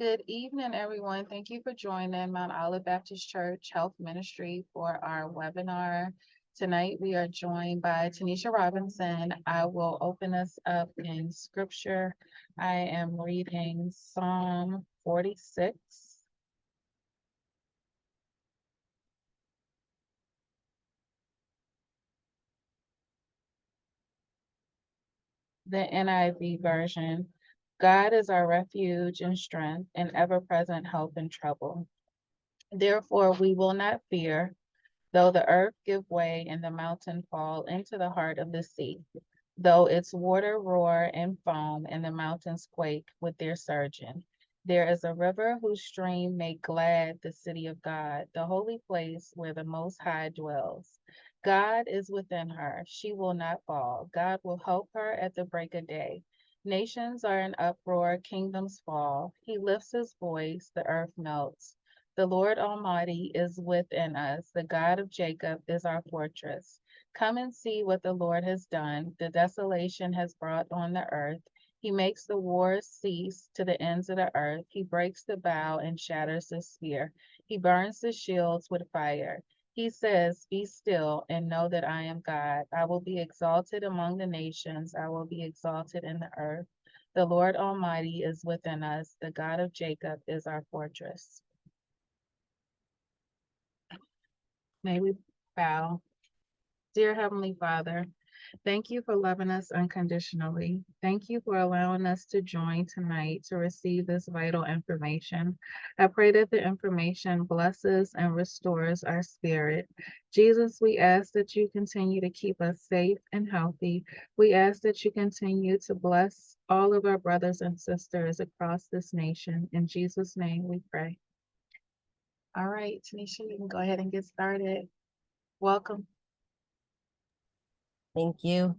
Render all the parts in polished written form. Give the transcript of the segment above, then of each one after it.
Good evening, everyone. Thank you for joining Mount Olive Baptist Church Health Ministry for our webinar. Tonight, we are joined by Tanisha Robinson. I will open us up in scripture. I am reading Psalm 46. The NIV version. God is our refuge and strength, and ever-present help in trouble. Therefore, we will not fear, though the earth give way and the mountain fall into the heart of the sea, though its water roar and foam and the mountains quake with their surging. There is a river whose stream make glad the city of God, the holy place where the Most High dwells. God is within her. She will not fall. God will help her at the break of day. Nations are in uproar, kingdoms fall. He lifts his voice, the earth melts. The Lord Almighty is within us. The God of Jacob is our fortress. Come and see what the Lord has done. The desolation has brought on the earth. He makes the wars cease to the ends of the earth. He breaks the bow and shatters the spear. He burns the shields with fire. He says, "Be still and know that I am God. I will be exalted among the nations. I will be exalted in the earth. The Lord Almighty is within us. The God of Jacob is our fortress." May we bow. Dear Heavenly Father, thank you for loving us unconditionally. Thank you for allowing us to join tonight to receive this vital information. I pray that the information blesses and restores our spirit. Jesus, we ask that you continue to keep us safe and healthy. We ask that you continue to bless all of our brothers and sisters across this nation. In Jesus' name we pray. All right, Tanisha, you can go ahead and get started. Welcome. Thank you.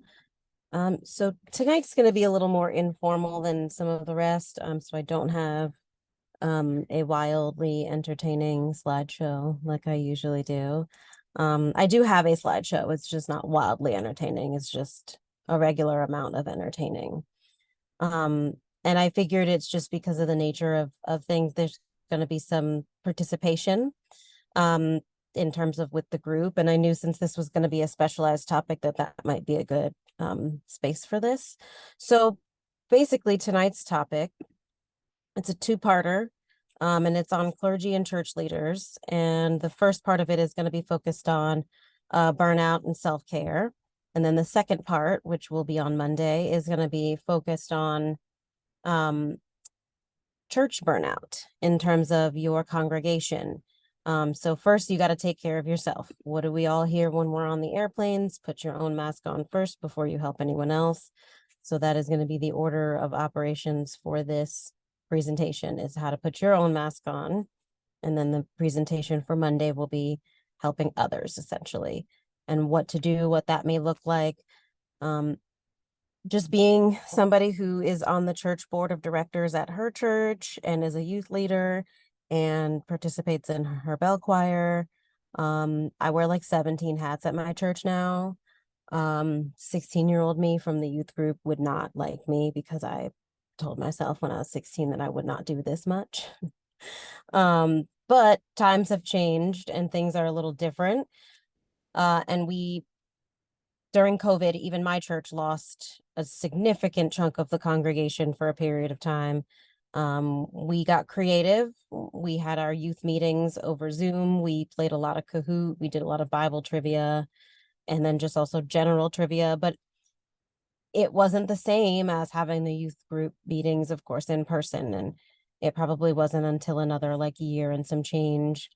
So tonight's going to be a little more informal than some of the rest. So I don't have a wildly entertaining slideshow like I usually do. I do have a slideshow. It's just not wildly entertaining. It's just a regular amount of entertaining. And I figured it's just because of the nature of things, there's going to be some participation in terms of with the group. And I knew since this was going to be a specialized topic that might be a good space for this. So basically tonight's topic, it's a two-parter, and it's on clergy and church leaders. And the first part of it is going to be focused on burnout and self-care. And then the second part, which will be on Monday, is going to be focused on church burnout in terms of your congregation. So first, you got to take care of yourself. What do we all hear when we're on the airplanes? Put your own mask on first before you help anyone else. So that is going to be the order of operations for this presentation, is how to put your own mask on. And then the presentation for Monday will be helping others, essentially, and what to do, what that may look like. Just being somebody who is on the church board of directors at her church and is a youth leader and participates in her bell choir. I wear like 17 hats at my church now. 16-year-old me from the youth group would not like me because I told myself when I was 16 that I would not do this much. But times have changed and things are a little different. And during COVID, even my church lost a significant chunk of the congregation for a period of time. We got creative. We had our youth meetings over Zoom. We played a lot of Kahoot. We did a lot of Bible trivia and then just also general trivia. But it wasn't the same as having the youth group meetings, of course, in person. And it probably wasn't until another like year and some change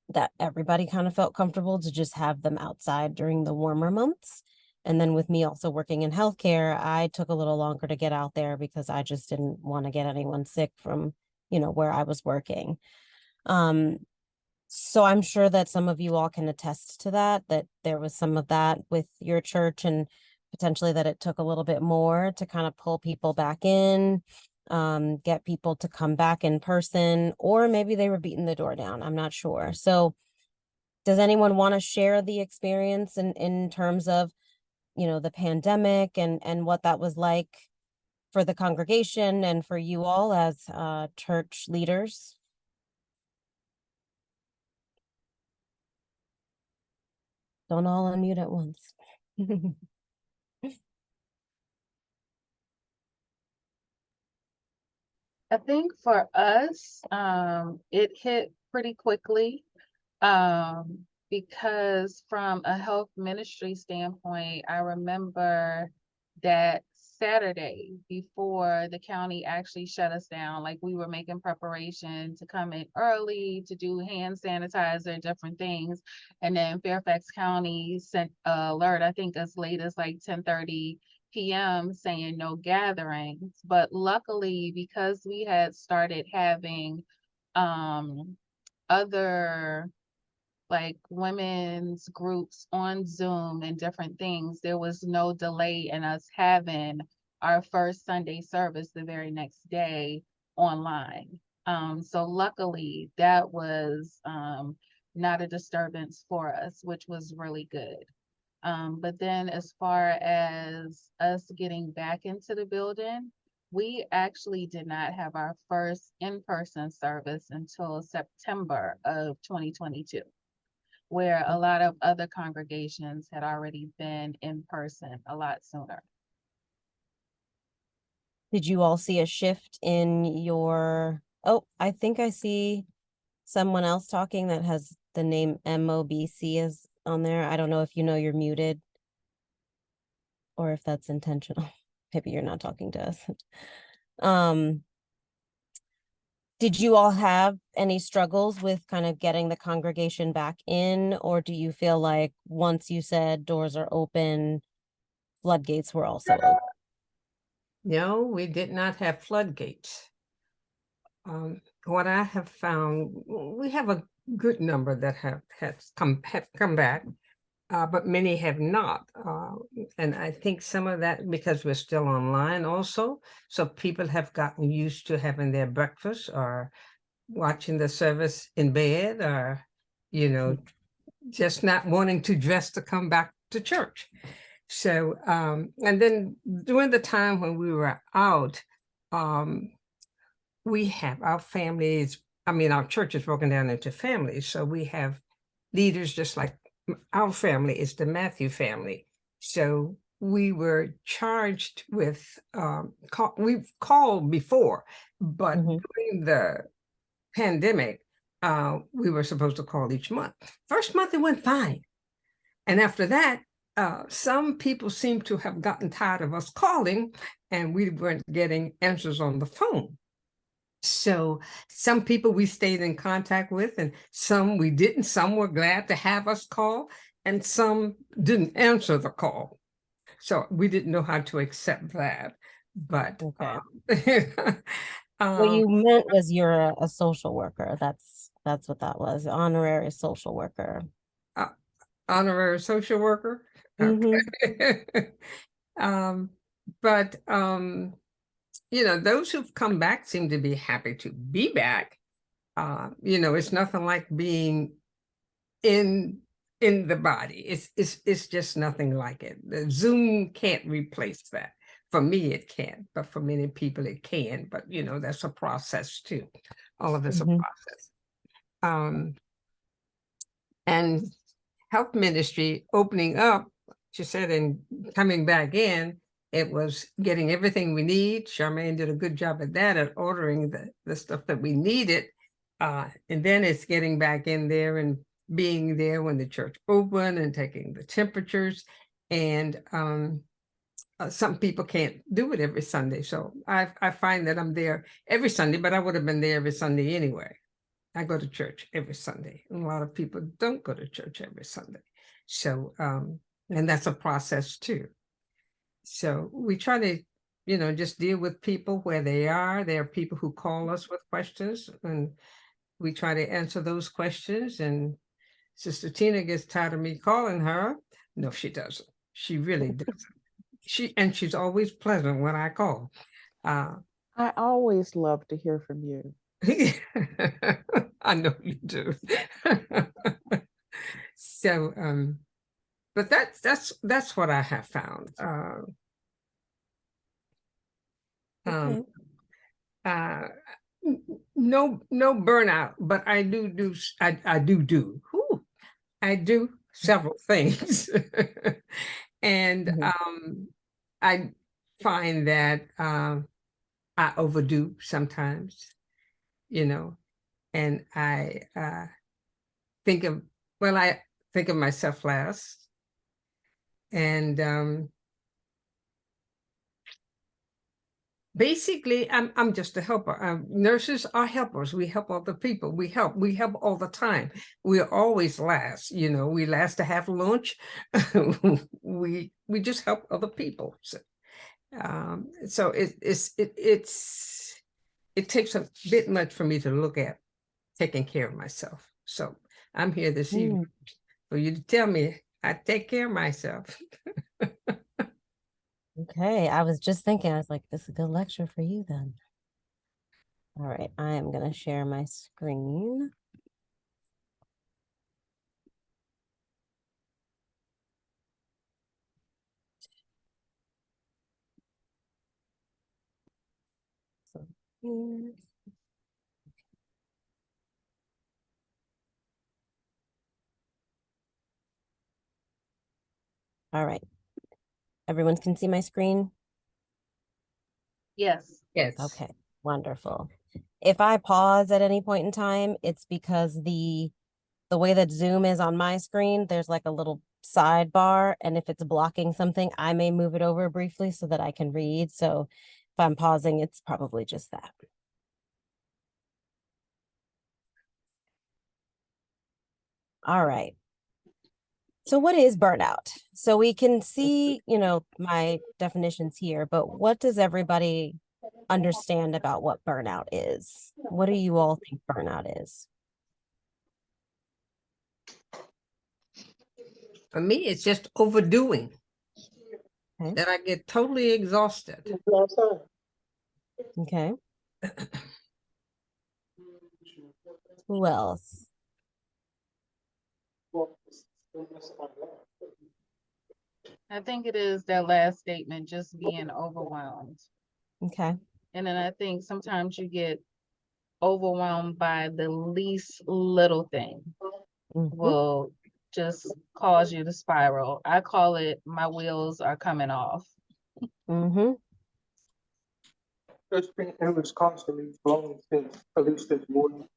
that everybody kind of felt comfortable to just have them outside during the warmer months. And then with me also working in healthcare, I took a little longer to get out there because I just didn't want to get anyone sick from, where I was working. So I'm sure that some of you all can attest to that there was some of that with your church, and potentially that it took a little bit more to kind of pull people back in, get people to come back in person, or maybe they were beating the door down. I'm not sure. So does anyone want to share the experience in terms of, the pandemic and what that was like for the congregation and for you all as church leaders? Don't all unmute at once. I think for us, it hit pretty quickly. Because from a health ministry standpoint, I remember that Saturday before the county actually shut us down, like we were making preparation to come in early to do hand sanitizer, different things. And then Fairfax County sent an alert, I think as late as like 10:30 p.m. saying no gatherings. But luckily, because we had started having other like women's groups on Zoom and different things, there was no delay in us having our first Sunday service the very next day online. So luckily that was not a disturbance for us, which was really good. But then as far as us getting back into the building, we actually did not have our first in-person service until September of 2022, where a lot of other congregations had already been in person a lot sooner. Did you all see a shift in your, oh, I think I see someone else talking that has the name MOBC is on there. I don't know if you know you're muted or if that's intentional. Maybe you're not talking to us. Did you all have any struggles with kind of getting the congregation back in, or do you feel like once you said doors are open, floodgates were also open? No, we did not have floodgates. What I have found, we have a good number that have come back, but many have not. And I think some of that because we're still online also. So people have gotten used to having their breakfast or watching the service in bed or, you know, just not wanting to dress to come back to church. So, and then during the time when we were out, we have our families, I mean, our church is broken down into families. So we have leaders just like our family is the Matthew family. So we were charged with, we've called before, but during the pandemic, we were supposed to call each month. First month, it went fine. And after that, some people seem to have gotten tired of us calling and we weren't getting answers on the phone. So some people we stayed in contact with and some we didn't. Some were glad to have us call and some didn't answer the call. So we didn't know how to accept that. But okay. What you meant was you're a social worker. That's what that was. Honorary social worker. Honorary social worker. Okay. But you know, those who've come back seem to be happy to be back. You know, it's nothing like being in the body. It's just nothing like it. The Zoom can't replace that. For me, it can, but for many people it can. But you know, that's a process too. All of it's a process. And health ministry opening up, she said, and coming back in, it was getting everything we need. Charmaine did a good job at that, at ordering the stuff that we needed. And then it's getting back in there and being there when the church opened and taking the temperatures. And some people can't do it every Sunday. So I find that I'm there every Sunday, but I would have been there every Sunday anyway. I go to church every Sunday. And a lot of people don't go to church every Sunday. So, and that's a process too. So we try to, you know, just deal with people where they are. There are people who call us with questions and we try to answer those questions. And Sister Tina gets tired of me calling her. No, she doesn't. She really doesn't. And she's always pleasant when I call. I always love to hear from you. I know you do. So, but that's what I have found. Um, Okay. uh, no burnout, but I do I do several things. And Mhm. I find that I overdo sometimes, you know, and think of, I think of myself last. And basically, I'm just a helper. Nurses are helpers. We help other people. We help all the time. We're always last, we last to have lunch. We just help other people. So it takes a bit much for me to look at taking care of myself. So I'm here this evening for you to tell me I take care of myself. Okay, I was just thinking, I was like, this is a good lecture for you then. All right, I am going to share my screen. So here. All right, everyone can see my screen? Yes. Yes. Okay, wonderful. If I pause at any point in time, it's because the way that Zoom is on my screen, there's like a little sidebar, and if it's blocking something, I may move it over briefly so that I can read. So if I'm pausing, it's probably just that. All right. So what is burnout? So we can see, my definitions here, but what does everybody understand about what burnout is? What do you all think burnout is? For me, it's just overdoing. Okay. That I get totally exhausted. Okay. Who else? I think it is that last statement, just being overwhelmed. Okay. And then I think sometimes you get overwhelmed by the least little thing Mhm. will just cause you to spiral. I call it my wheels are coming off. Mhm. It's been, it was constantly flowing since at least this morning.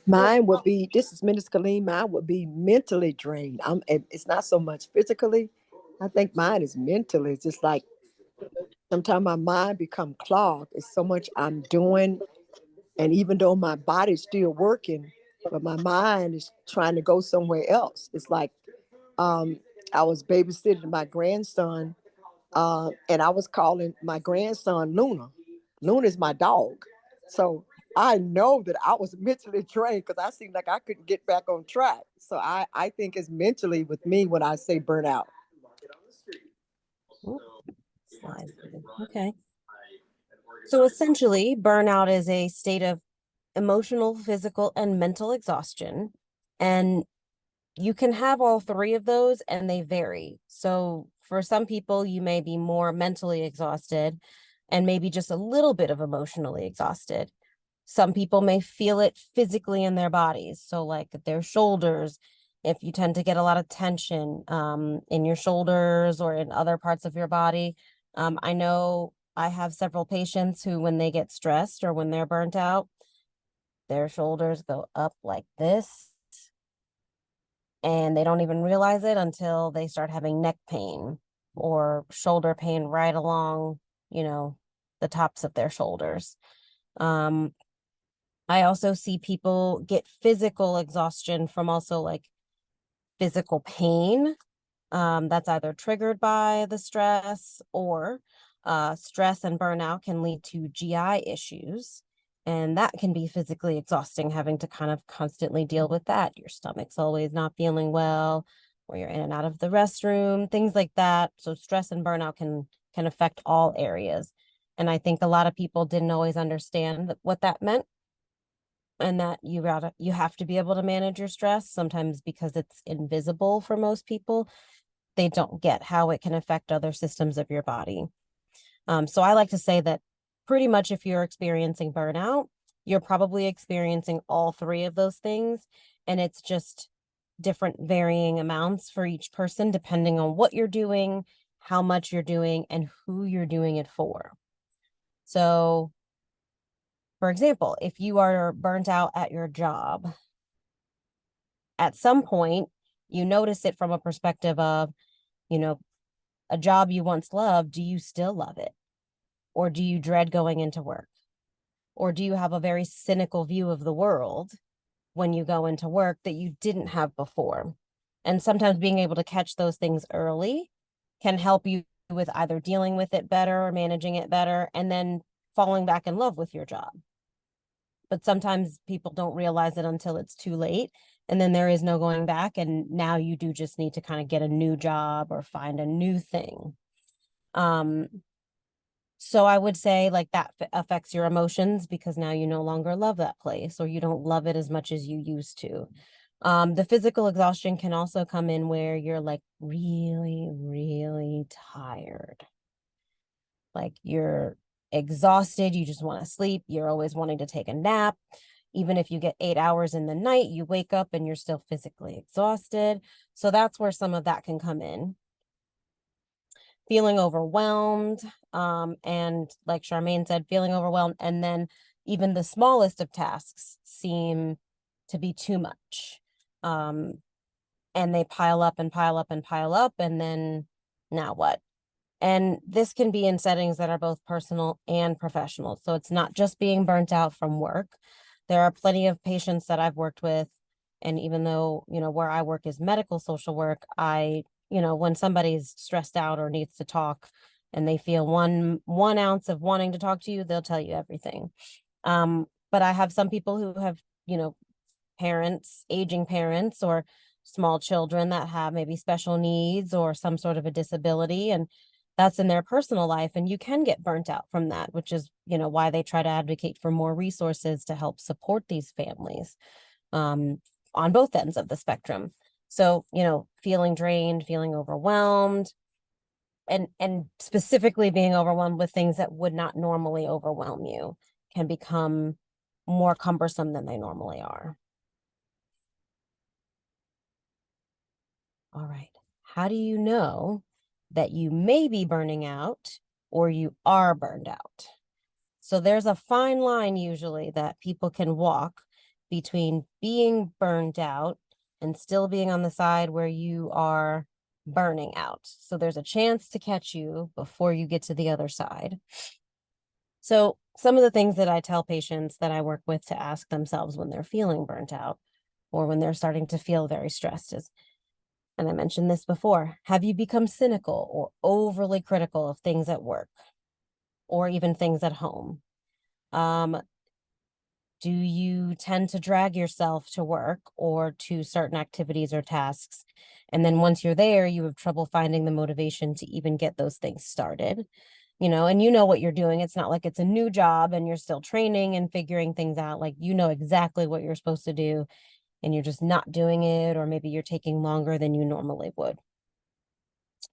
Mine would be, this is Minister Colleen, mine would be mentally drained. It's not so much physically. I think mine is mentally. It's just like sometimes my mind become clogged. It's so much I'm doing. And even though my body's still working, but my mind is trying to go somewhere else. It's like um, I was babysitting my grandson, and I was calling my grandson Luna. Luna's my dog. So I know that I was mentally drained because I seemed like I couldn't get back on track. So I think it's mentally with me when I say burnout. Ooh, slide. Okay. So essentially, burnout is a state of emotional, physical, and mental exhaustion. And you can have all three of those and they vary. So for some people, you may be more mentally exhausted and maybe just a little bit of emotionally exhausted. Some people may feel it physically in their bodies. So like their shoulders, if you tend to get a lot of tension in your shoulders or in other parts of your body. I know I have several patients who, when they get stressed or when they're burnt out, their shoulders go up like this and they don't even realize it until they start having neck pain or shoulder pain right along, the tops of their shoulders. I also see people get physical exhaustion from also like physical pain. That's either triggered by the stress or stress and burnout can lead to GI issues. And that can be physically exhausting, having to kind of constantly deal with that. Your stomach's always not feeling well, or you're in and out of the restroom, things like that. So stress and burnout can affect all areas. And I think a lot of people didn't always understand what that meant, and that you have to be able to manage your stress sometimes because it's invisible for most people. they don't get how it can affect other systems of your body. So I like to say that pretty much if you're experiencing burnout, you're probably experiencing all three of those things. And it's just different varying amounts for each person, depending on what you're doing, how much you're doing, and who you're doing it for. So, for example, if you are burnt out at your job, at some point, you notice it from a perspective of, you know, a job you once loved, do you still love it? Or do you dread going into work? Or do you have a very cynical view of the world when you go into work that you didn't have before? And sometimes being able to catch those things early can help you with either dealing with it better or managing it better, and then falling back in love with your job. But sometimes people don't realize it until it's too late. And then there is no going back. And now you do just need to kind of get a new job or find a new thing. So I would say like that affects your emotions because now you no longer love that place, or you don't love it as much as you used to. The physical exhaustion can also come in where you're like really, really tired. Like you're exhausted, you just want to sleep, you're always wanting to take a nap. Even if you get 8 hours in the night, you wake up and you're still physically exhausted. So that's where some of that can come in. Feeling overwhelmed, and like Charmaine said, feeling overwhelmed, and then even the smallest of tasks seem to be too much. And they pile up and pile up and pile up, and then now what? And this can be in settings that are both personal and professional. So it's not just being burnt out from work. There are plenty of patients that I've worked with. And even though, where I work is medical social work, when somebody's stressed out or needs to talk and they feel one ounce of wanting to talk to you, they'll tell you everything. But I have some people who have, parents, aging parents, or small children that have maybe special needs or some sort of a disability, and that's in their personal life, and you can get burnt out from that, which is why they try to advocate for more resources to help support these families on both ends of the spectrum. So feeling drained, feeling overwhelmed, and specifically being overwhelmed with things that would not normally overwhelm you can become more cumbersome than they normally are. All right. How do you know that you may be burning out or you are burned out? So there's a fine line usually that people can walk between being burned out and still being on the side where you are burning out. So there's a chance to catch you before you get to the other side. So some of the things that I tell patients that I work with to ask themselves when they're feeling burnt out or when they're starting to feel very stressed is, and I mentioned this before, have you become cynical or overly critical of things at work or even things at home? Do you tend to drag yourself to work or to certain activities or tasks? And then once you're there, you have trouble finding the motivation to even get those things started, and what you're doing. It's not like it's a new job and you're still training and figuring things out. Like, exactly what you're supposed to do, and you're just not doing it, or maybe you're taking longer than you normally would.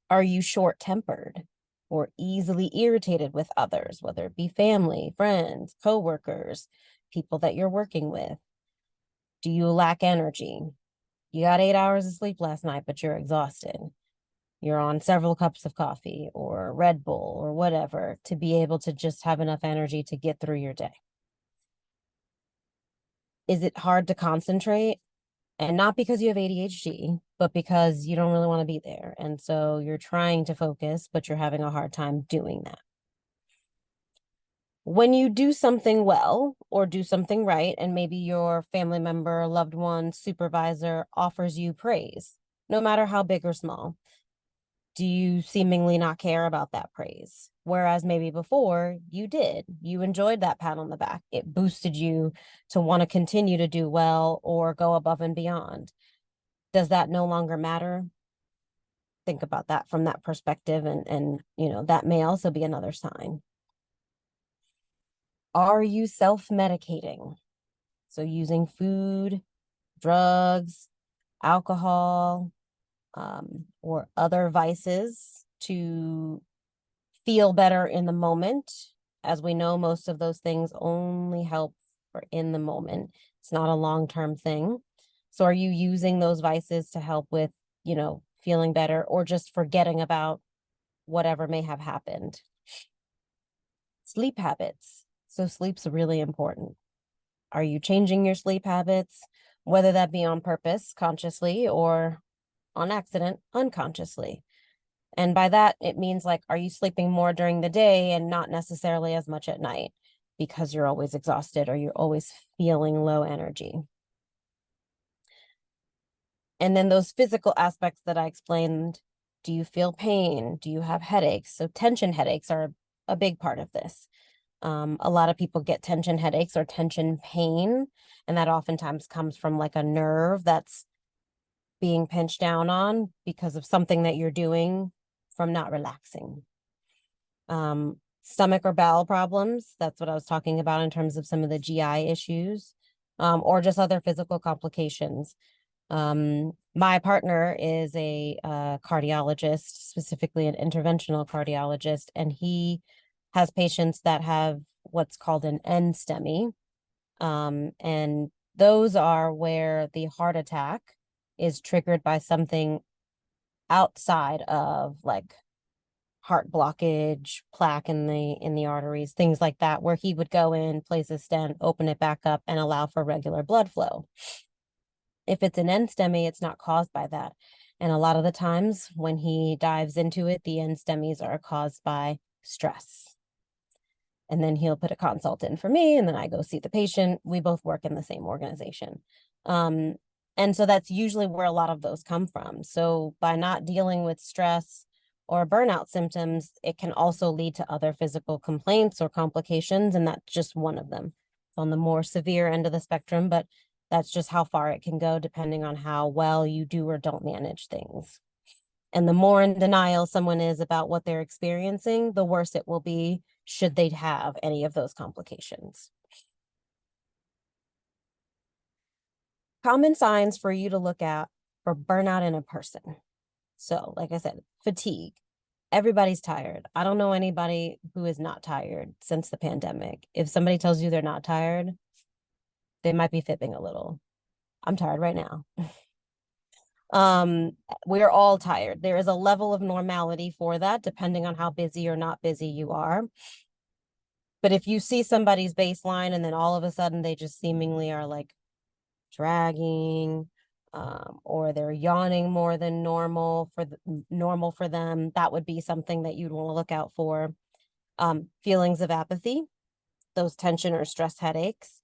Are you short-tempered or easily irritated with others, whether it be family, friends, coworkers, people that you're working with? Do you lack energy? You got 8 hours of sleep last night, but you're exhausted. You're on several cups of coffee or Red Bull or whatever to be able to just have enough energy to get through your day. Is it hard to concentrate? And not because you have ADHD, but because you don't really want to be there. And so you're trying to focus, but you're having a hard time doing that. When you do something well or do something right, and maybe your family member, loved one, supervisor offers you praise, no matter how big or small, do you seemingly not care about that praise? Whereas maybe before you did, you enjoyed that pat on the back. It boosted you to want to continue to do well or go above and beyond. Does that no longer matter? Think about that from that perspective. And that may also be another sign. Are you self-medicating? So using food, drugs, alcohol, or other vices to feel better in the moment. As we know, most of those things only help for in the moment. It's not a long-term thing. So are you using those vices to help with, feeling better, or just forgetting about whatever may have happened? Sleep habits. So sleep's really important. Are you changing your sleep habits, whether that be on purpose, consciously, or on accident, unconsciously? And by that, it means like, are you sleeping more during the day and not necessarily as much at night because you're always exhausted or you're always feeling low energy? And then those physical aspects that I explained, do you feel pain? Do you have headaches? So tension headaches are a big part of this. A lot of people get tension headaches or tension pain, and that oftentimes comes from like a nerve that's being pinched down on because of something that you're doing from not relaxing. Stomach or bowel problems, that's what I was talking about in terms of some of the GI issues, or just other physical complications. My partner is a cardiologist, specifically an interventional cardiologist, and he has patients that have what's called an NSTEMI. And those are where the heart attack is triggered by something outside of like heart blockage, plaque in the arteries, things like that, where he would go in, place a stent, open it back up, and allow for regular blood flow. If it's an NSTEMI, it's not caused by that. And a lot of the times when he dives into it, the NSTEMIs are caused by stress. And then he'll put a consult in for me, and then I go see the patient. We both work in the same organization. And so that's usually where a lot of those come from. So by not dealing with stress or burnout symptoms, it can also lead to other physical complaints or complications, and that's just one of them. It's on the more severe end of the spectrum, but that's just how far it can go depending on how well you do or don't manage things. And the more in denial someone is about what they're experiencing, the worse it will be should they have any of those complications. Common signs for you to look at for burnout in a person. So, like I said, fatigue. Everybody's tired. I don't know anybody who is not tired since the pandemic. If somebody tells you they're not tired, they might be fibbing a little. I'm tired right now. We're all tired. There is a level of normality for that, depending on how busy or not busy you are. But if you see somebody's baseline and then all of a sudden they just seemingly are like dragging, or they're yawning more than normal for them, that would be something that you'd want to look out for. Feelings of apathy, those tension or stress headaches,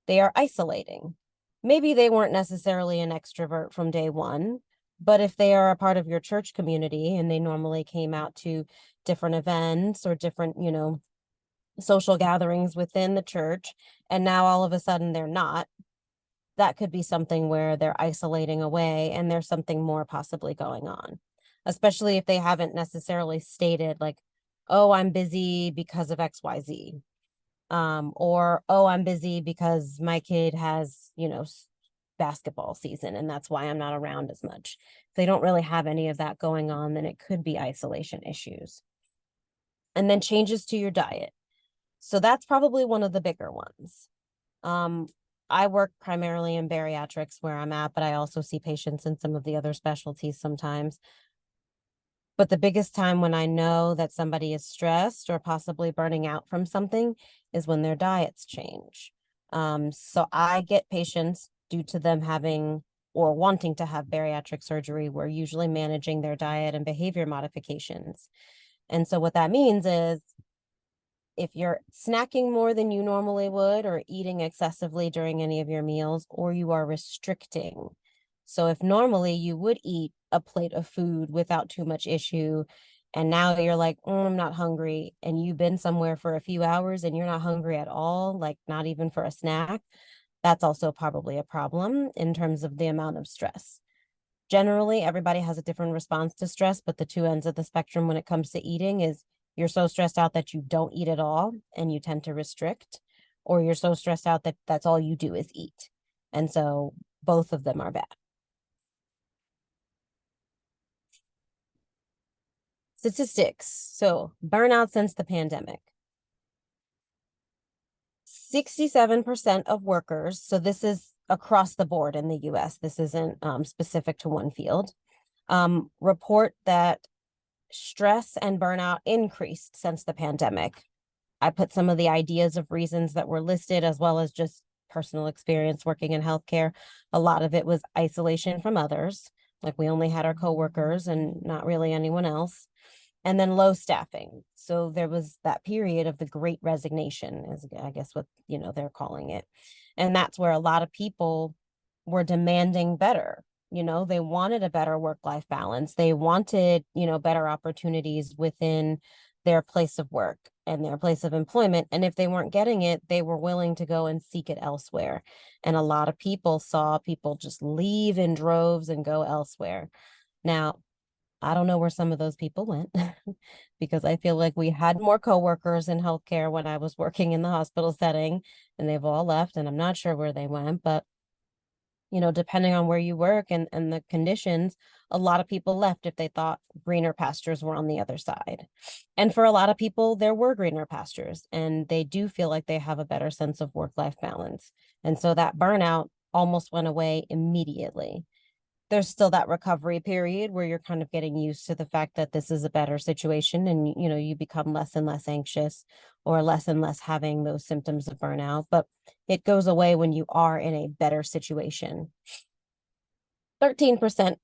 they are isolating. Maybe they weren't necessarily an extrovert from day one, but if they are a part of your church community and they normally came out to different events or different, social gatherings within the church, and now all of a sudden they're not, that could be something where they're isolating away and there's something more possibly going on, especially if they haven't necessarily stated like, oh, I'm busy because of XYZ. Or, oh, I'm busy because my kid has, basketball season and that's why I'm not around as much. If they don't really have any of that going on, then it could be isolation issues. And then changes to your diet. So that's probably one of the bigger ones. I work primarily in bariatrics where I'm at, but I also see patients in some of the other specialties sometimes. But the biggest time when I know that somebody is stressed or possibly burning out from something is when their diets change. So I get patients due to them having or wanting to have bariatric surgery. We're usually managing their diet and behavior modifications. And so what that means is if you're snacking more than you normally would or eating excessively during any of your meals, or you are restricting. So if normally you would eat a plate of food without too much issue, and now you're like, I'm not hungry, and you've been somewhere for a few hours and you're not hungry at all, like not even for a snack, that's also probably a problem in terms of the amount of stress. Generally, everybody has a different response to stress, but the two ends of the spectrum when it comes to eating is you're so stressed out that you don't eat at all and you tend to restrict, or you're so stressed out that that's all you do is eat. And so both of them are bad. Statistics. So burnout since the pandemic. 67% of workers, so this is across the board in the US, this isn't specific to one field, report that stress and burnout increased since the pandemic. I put some of the ideas of reasons that were listed, as well as just personal experience working in healthcare. A lot of it was isolation from others, like we only had our coworkers and not really anyone else. And then low staffing. So there was that period of the great resignation, is I guess what they're calling it. And that's where a lot of people were demanding better. They wanted a better work-life balance. They wanted, better opportunities within their place of work and their place of employment. And if they weren't getting it, they were willing to go and seek it elsewhere. And a lot of people saw people just leave in droves and go elsewhere. Now, I don't know where some of those people went because I feel like we had more coworkers in healthcare when I was working in the hospital setting, and they've all left, and I'm not sure where they went, but depending on where you work and the conditions, a lot of people left if they thought greener pastures were on the other side. And for a lot of people, there were greener pastures, and they do feel like they have a better sense of work-life balance. And so that burnout almost went away immediately. There's still that recovery period where you're kind of getting used to the fact that this is a better situation, and you become less and less anxious, or less and less having those symptoms of burnout, but it goes away when you are in a better situation. 13%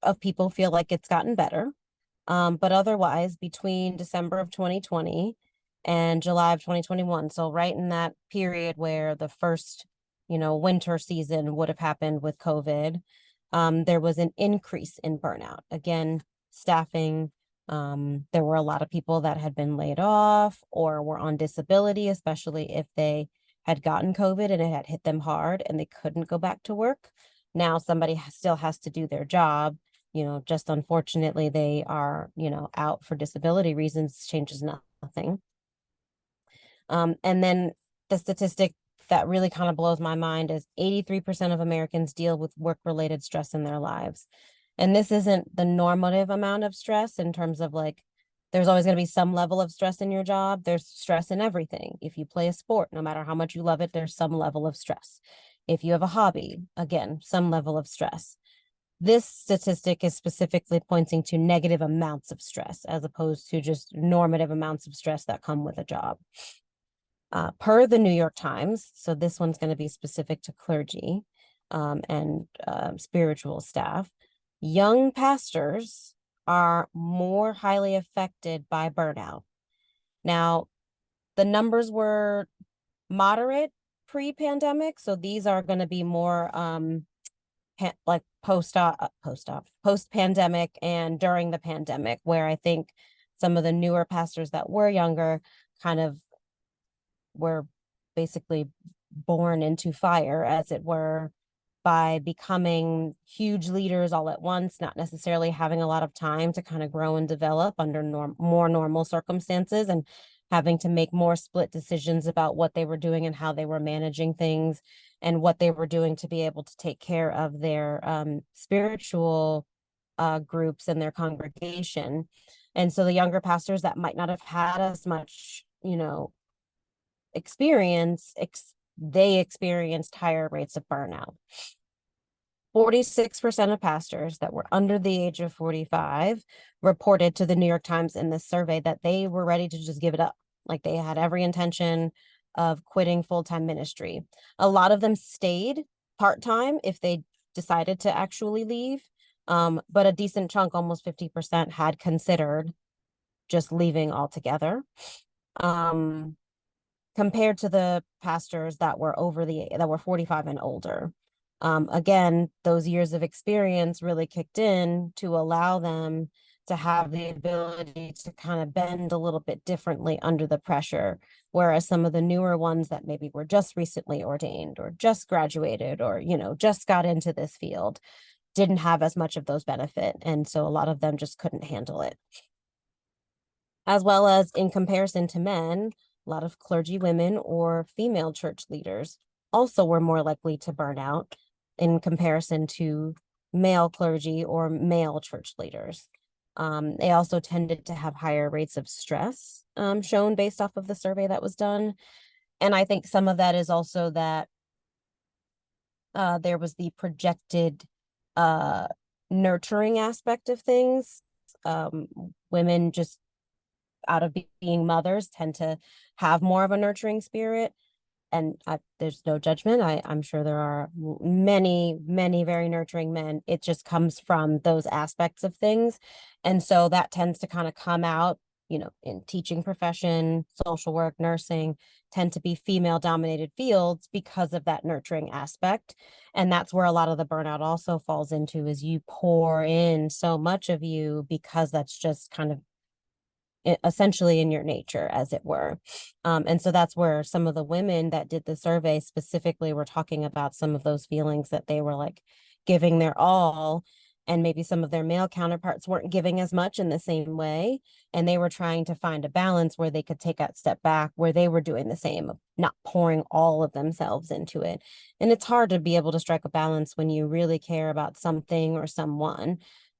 of people feel like it's gotten better, but otherwise between December of 2020 and July of 2021, so right in that period where the first winter season would have happened with COVID, there was an increase in burnout. Again, staffing, there were a lot of people that had been laid off or were on disability, especially if they had gotten COVID and it had hit them hard and they couldn't go back to work. Now somebody still has to do their job, just unfortunately they are, out for disability reasons, changes nothing. And then the statistic that really kind of blows my mind is 83% of Americans deal with work-related stress in their lives. And this isn't the normative amount of stress in terms of like, there's always going to be some level of stress in your job. There's stress in everything. If you play a sport, no matter how much you love it, there's some level of stress. If you have a hobby, again, some level of stress. This statistic is specifically pointing to negative amounts of stress as opposed to just normative amounts of stress that come with a job. Per the New York Times, so this one's going to be specific to clergy and spiritual staff, young pastors are more highly affected by burnout. Now, the numbers were moderate pre-pandemic, so these are going to be more like post-pandemic and during the pandemic, where I think some of the newer pastors that were younger kind of were basically born into fire, as it were, by becoming huge leaders all at once, not necessarily having a lot of time to kind of grow and develop under more normal circumstances, and having to make more split decisions about what they were doing and how they were managing things and what they were doing to be able to take care of their spiritual groups and their congregation. And so the younger pastors that might not have had as much, experience, they experienced higher rates of burnout. 46% of pastors that were under the age of 45 reported to the New York Times in this survey that they were ready to just give it up. Like they had every intention of quitting full-time ministry. A lot of them stayed part-time if they decided to actually leave. But a decent chunk, almost 50%, had considered just leaving altogether. Compared to the pastors that were that were 45 and older. Again, those years of experience really kicked in to allow them to have the ability to kind of bend a little bit differently under the pressure. Whereas some of the newer ones that maybe were just recently ordained or just graduated or, just got into this field didn't have as much of those benefits. And so a lot of them just couldn't handle it. As well as in comparison to men, a lot of clergy women or female church leaders also were more likely to burn out in comparison to male clergy or male church leaders. They also tended to have higher rates of stress shown based off of the survey that was done. And I think some of that is also that there was the projected nurturing aspect of things. Women just out of being mothers tend to have more of a nurturing spirit. And there's no judgment. I'm sure there are many, many very nurturing men. It just comes from those aspects of things. And so that tends to kind of come out, in teaching profession, social work, nursing, tend to be female dominated fields because of that nurturing aspect. And that's where a lot of the burnout also falls into, is you pour in so much of you because that's just kind of essentially in your nature, as it were. And so that's where some of the women that did the survey specifically were talking about some of those feelings that they were like giving their all, and maybe some of their male counterparts weren't giving as much in the same way. And they were trying to find a balance where they could take a step back, where they were doing the same, not pouring all of themselves into it. And it's hard to be able to strike a balance when you really care about something or someone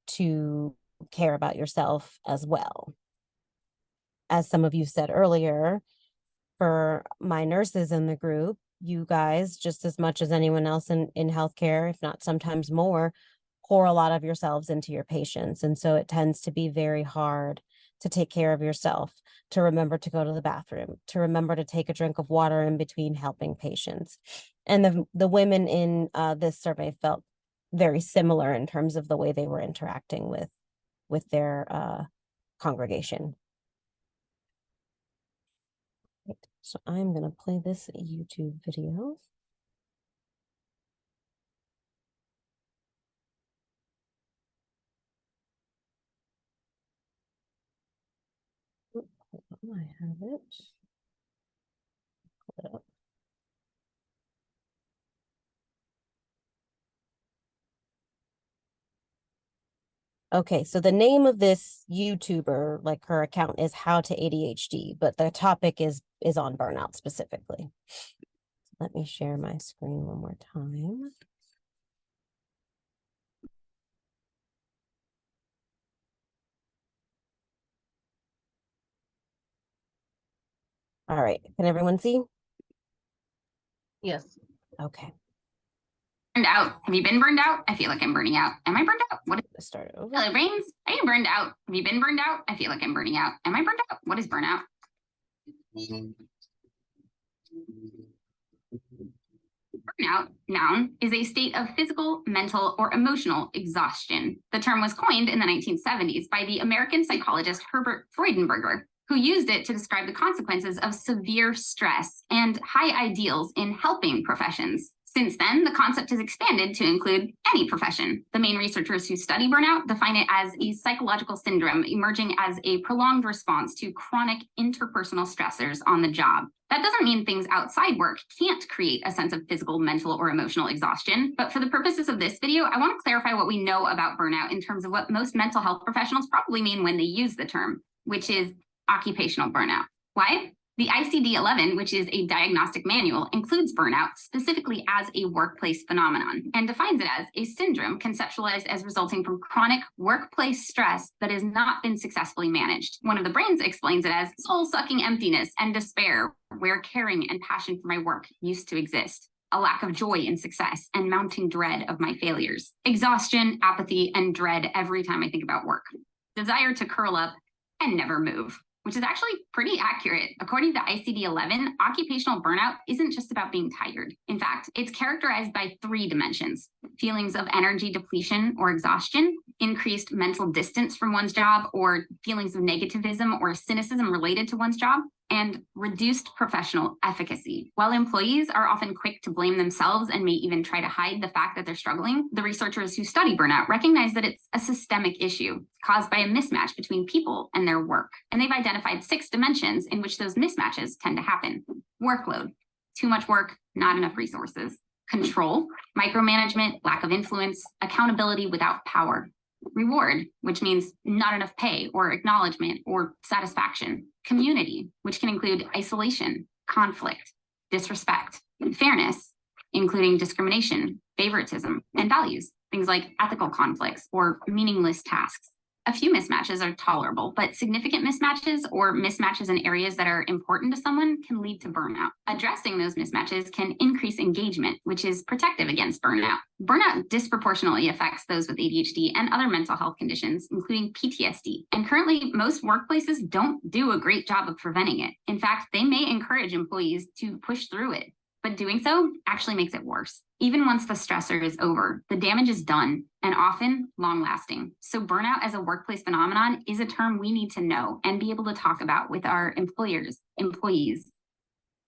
to care about yourself as well. As some of you said earlier, for my nurses in the group, you guys, just as much as anyone else in healthcare, if not sometimes more, pour a lot of yourselves into your patients. And so it tends to be very hard to take care of yourself, to remember to go to the bathroom, to remember to take a drink of water in between helping patients. And the women in this survey felt very similar in terms of the way they were interacting with their congregation. So I'm going to play this YouTube video. I have it. Pull it up. Okay, so the name of this YouTuber, like her account, is How to ADHD, but the topic is on burnout specifically. Let me share my screen one more time. All right, can everyone see? Yes. Okay, Burned out. Have you been burned out? I feel like I'm burning out. Am I burned out? What is let's start it over. Hello, brains? Are you burned out? Have you been burned out? I feel like I'm burning out. Am I burned out? What is burnout? Burnout, noun, is a state of physical, mental, or emotional exhaustion. The term was coined in the 1970s by the American psychologist Herbert Freudenberger, who used it to describe the consequences of severe stress and high ideals in helping professions. Since then, the concept has expanded to include any profession. The main researchers who study burnout define it as a psychological syndrome emerging as a prolonged response to chronic interpersonal stressors on the job. That doesn't mean things outside work can't create a sense of physical, mental, or emotional exhaustion. But for the purposes of this video, I want to clarify what we know about burnout in terms of what most mental health professionals probably mean when they use the term, which is occupational burnout. Why? The ICD-11, which is a diagnostic manual, includes burnout specifically as a workplace phenomenon and defines it as a syndrome conceptualized as resulting from chronic workplace stress that has not been successfully managed. One of the brains explains it as soul-sucking emptiness and despair, where caring and passion for my work used to exist. A lack of joy in success and mounting dread of my failures. Exhaustion, apathy, and dread every time I think about work. Desire to curl up and never move, which is actually pretty accurate. According to ICD-11, occupational burnout isn't just about being tired. In fact, it's characterized by 3 dimensions: feelings of energy depletion or exhaustion, increased mental distance from one's job, or feelings of negativism or cynicism related to one's job, and reduced professional efficacy. While employees are often quick to blame themselves and may even try to hide the fact that they're struggling, the researchers who study burnout recognize that it's a systemic issue caused by a mismatch between people and their work. And they've identified 6 dimensions in which those mismatches tend to happen. Workload, too much work, not enough resources. Control, micromanagement, lack of influence, accountability without power. Reward, which means not enough pay or acknowledgement or satisfaction. Community, which can include isolation, conflict, disrespect. Fairness, including discrimination, favoritism, and values, things like ethical conflicts or meaningless tasks. A few mismatches are tolerable, but significant mismatches or mismatches in areas that are important to someone can lead to burnout. Addressing those mismatches can increase engagement, which is protective against burnout. Burnout disproportionately affects those with ADHD and other mental health conditions, including PTSD. And currently, most workplaces don't do a great job of preventing it. In fact, they may encourage employees to push through it, but doing so actually makes it worse. Even once the stressor is over, the damage is done and often long lasting. So burnout as a workplace phenomenon is a term we need to know and be able to talk about with our employers, employees,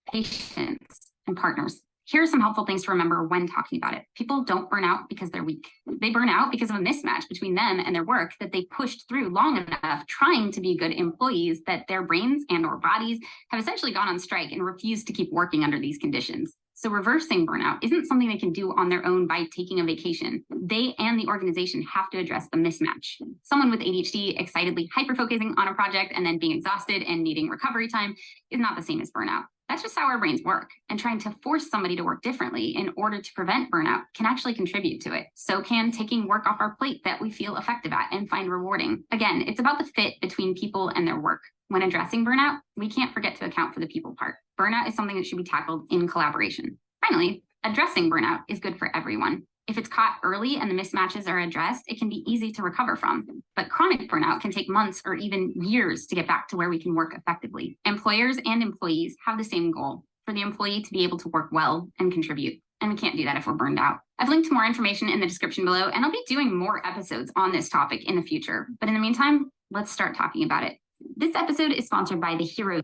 patients, and partners. Here are some helpful things to remember when talking about it. People don't burn out because they're weak. They burn out because of a mismatch between them and their work that they pushed through long enough trying to be good employees that their brains and or bodies have essentially gone on strike and refused to keep working under these conditions. So reversing burnout isn't something they can do on their own by taking a vacation. They and the organization have to address the mismatch. Someone with ADHD excitedly hyper-focusing on a project and then being exhausted and needing recovery time is not the same as burnout. That's just how our brains work, and trying to force somebody to work differently in order to prevent burnout can actually contribute to it. So can taking work off our plate that we feel effective at and find rewarding. Again, it's about the fit between people and their work. When addressing burnout, we can't forget to account for the people part. Burnout is something that should be tackled in collaboration. Finally, addressing burnout is good for everyone. If it's caught early and the mismatches are addressed, it can be easy to recover from. But chronic burnout can take months or even years to get back to where we can work effectively. Employers and employees have the same goal, for the employee to be able to work well and contribute. And we can't do that if we're burned out. I've linked to more information in the description below, and I'll be doing more episodes on this topic in the future. But in the meantime, let's start talking about it. This episode is sponsored by the Hero.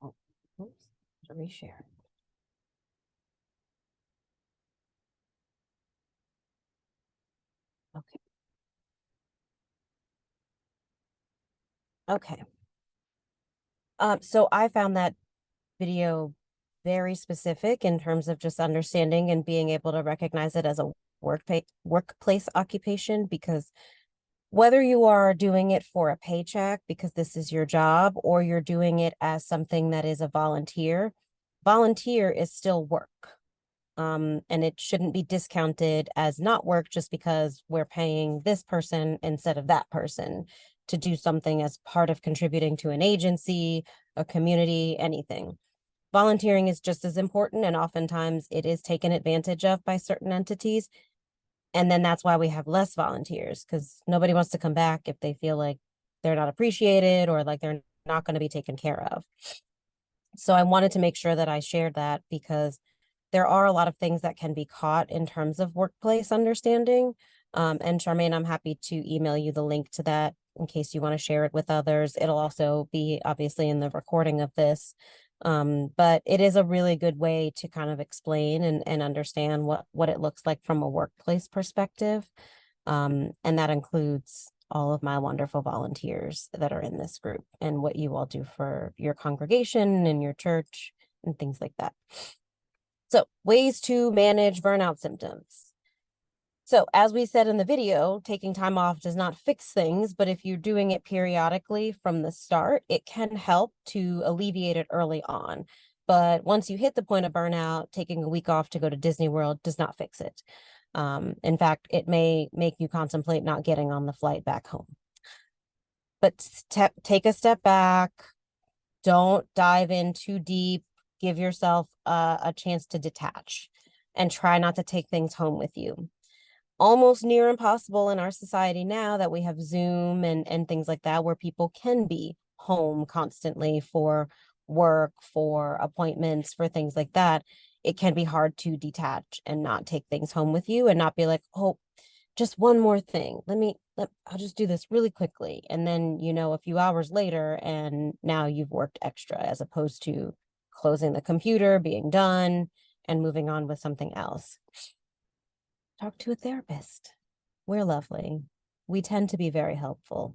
Oh, oops, to reshare. Okay. Okay. So I found that video very specific in terms of just understanding and being able to recognize it as a workplace occupation, because whether you are doing it for a paycheck because this is your job, or you're doing it as something that is a volunteer is still work. And it shouldn't be discounted as not work just because we're paying this person instead of that person to do something as part of contributing to an agency, a community, anything. Volunteering is just as important, and oftentimes it is taken advantage of by certain entities. And then that's why we have less volunteers, because nobody wants to come back if they feel like they're not appreciated or like they're not going to be taken care of. So I wanted to make sure that I shared that, because there are a lot of things that can be caught in terms of workplace understanding. And Charmaine, I'm happy to email you the link to that in case you want to share it with others. It'll also be obviously in the recording of this. But it is a really good way to kind of explain and understand what it looks like from a workplace perspective. And that includes all of my wonderful volunteers that are in this group and what you all do for your congregation and your church and things like that. So, ways to manage burnout symptoms. So, as we said in the video, taking time off does not fix things, but if you're doing it periodically from the start, it can help to alleviate it early on. But once you hit the point of burnout, taking a week off to go to Disney World does not fix it. In fact, it may make you contemplate not getting on the flight back home. But take a step back. Don't dive in too deep. Give yourself a chance to detach and try not to take things home with you. Almost near impossible in our society now that we have Zoom and things like that, where people can be home constantly for work, for appointments, for things like that. It can be hard to detach and not take things home with you and not be like, oh, just one more thing. I'll just do this really quickly. And then, a few hours later, and now you've worked extra, as opposed to closing the computer, being done, and moving on with something else. Talk to a therapist. We're lovely. We tend to be very helpful.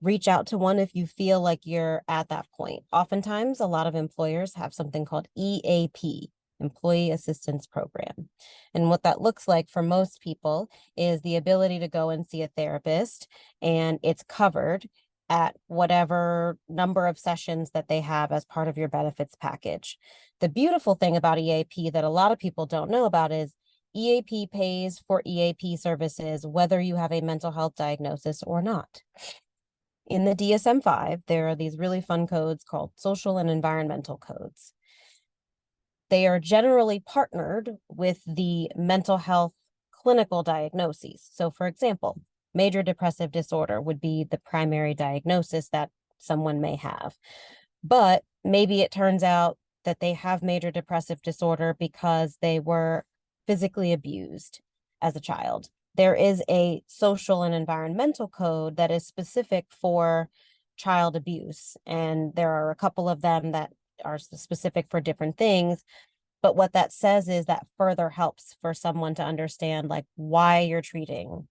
Reach out to one if you feel like you're at that point. Oftentimes, a lot of employers have something called EAP, Employee Assistance Program. And what that looks like for most people is the ability to go and see a therapist, and it's covered. at whatever number of sessions that they have as part of your benefits package. The beautiful thing about EAP that a lot of people don't know about is EAP pays for EAP services whether you have a mental health diagnosis or not. In the DSM-5, there are these really fun codes called social and environmental codes. They are generally partnered with the mental health clinical diagnoses. So for example, major depressive disorder would be the primary diagnosis that someone may have. But maybe it turns out that they have major depressive disorder because they were physically abused as a child. There is a social and environmental code that is specific for child abuse, and there are a couple of them that are specific for different things. But what that says is that further helps for someone to understand like why you're treating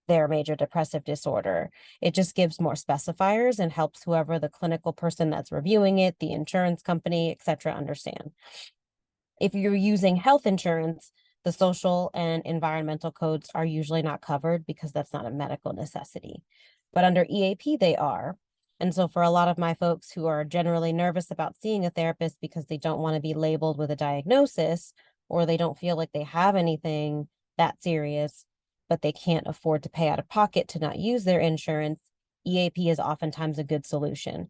their major depressive disorder. It just gives more specifiers and helps whoever the clinical person that's reviewing it, the insurance company, etc., understand. If you're using health insurance, the social and environmental codes are usually not covered because that's not a medical necessity. But under EAP, they are. And so for a lot of my folks who are generally nervous about seeing a therapist because they don't want to be labeled with a diagnosis, or they don't feel like they have anything that serious, but they can't afford to pay out of pocket to not use their insurance, EAP is oftentimes a good solution.